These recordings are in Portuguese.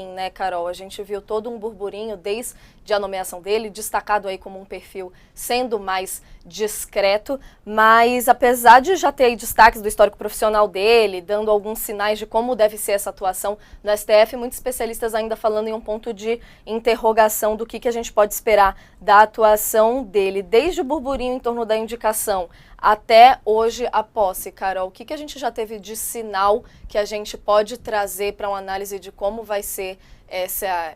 né, Carol? A gente viu todo um burburinho desde a nomeação dele, destacado aí como um perfil sendo mais discreto, mas apesar de já ter aí destaques do histórico profissional dele, dando alguns sinais de como deve ser essa atuação no STF, muitos especialistas ainda falando em um ponto de interrogação do que a gente pode esperar da atuação dele, desde o burburinho em torno da indicação até hoje a posse. Carol, o que a gente já teve de sinal que a gente pode trazer para uma análise de como vai ser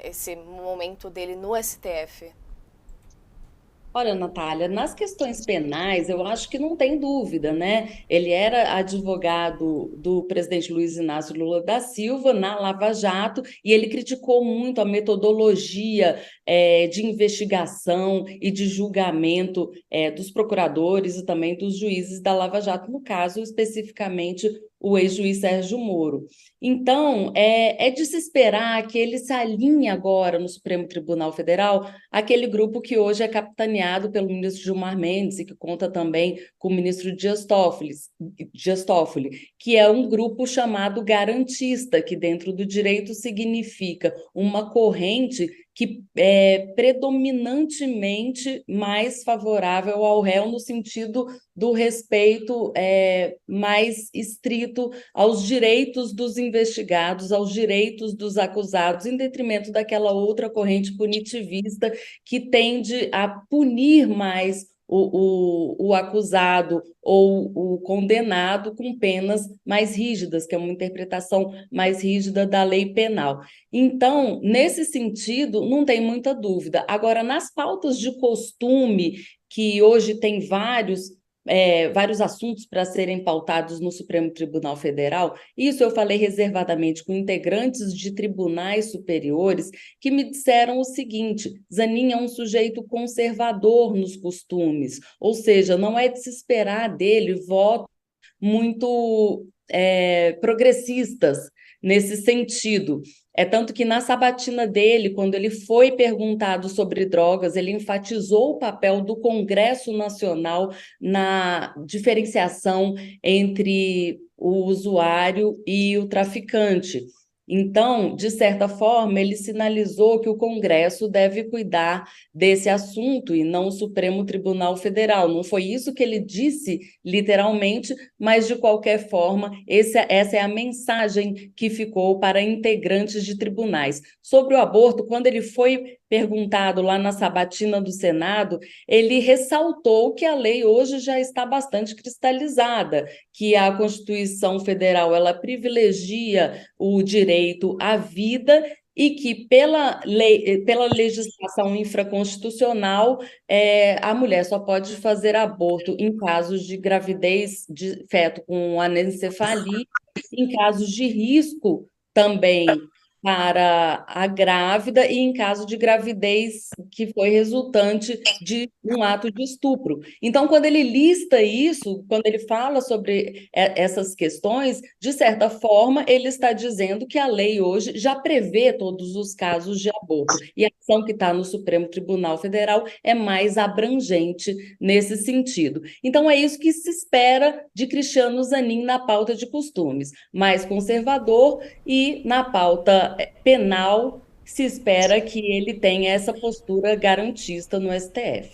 esse momento dele no STF? Olha, Natália, nas questões penais, eu acho que não tem dúvida, né? Ele era advogado do presidente Luiz Inácio Lula da Silva na Lava Jato e ele criticou muito a metodologia de investigação e de julgamento dos procuradores e também dos juízes da Lava Jato, no caso, especificamente o ex-juiz Sérgio Moro. Então, é de se esperar que ele se alinhe agora no Supremo Tribunal Federal aquele grupo que hoje é capitaneado pelo ministro Gilmar Mendes e que conta também com o ministro Dias Toffoli, que é um grupo chamado garantista, que dentro do direito significa uma corrente que é predominantemente mais favorável ao réu no sentido do respeito mais estrito aos direitos dos investigados, aos direitos dos acusados, em detrimento daquela outra corrente punitivista que tende a punir mais o acusado ou o condenado com penas mais rígidas, que é uma interpretação mais rígida da lei penal. Então, nesse sentido, não tem muita dúvida. Agora, nas pautas de costume, que hoje tem vários assuntos para serem pautados no Supremo Tribunal Federal. Isso eu falei reservadamente com integrantes de tribunais superiores que me disseram o seguinte: Zanin é um sujeito conservador nos costumes, ou seja, não é de se esperar dele votos muito progressistas nesse sentido. É tanto que na sabatina dele, quando ele foi perguntado sobre drogas, ele enfatizou o papel do Congresso Nacional na diferenciação entre o usuário e o traficante. Então, de certa forma, ele sinalizou que o Congresso deve cuidar desse assunto e não o Supremo Tribunal Federal. Não foi isso que ele disse literalmente, mas de qualquer forma, essa é a mensagem que ficou para integrantes de tribunais. Sobre o aborto, quando ele foi perguntado lá na sabatina do Senado, ele ressaltou que a lei hoje já está bastante cristalizada, que a Constituição Federal ela privilegia o direito à vida e que pela legislação infraconstitucional, a mulher só pode fazer aborto em casos de gravidez de feto com anencefalia, em casos de risco também para a grávida e em caso de gravidez que foi resultante de um ato de estupro. Então, quando ele lista isso, quando ele fala sobre essas questões, de certa forma, ele está dizendo que a lei hoje já prevê todos os casos de aborto. E a ação que está no Supremo Tribunal Federal é mais abrangente nesse sentido. Então, é isso que se espera de Cristiano Zanin na pauta de costumes, mais conservador e na pauta penal se espera que ele tenha essa postura garantista no STF.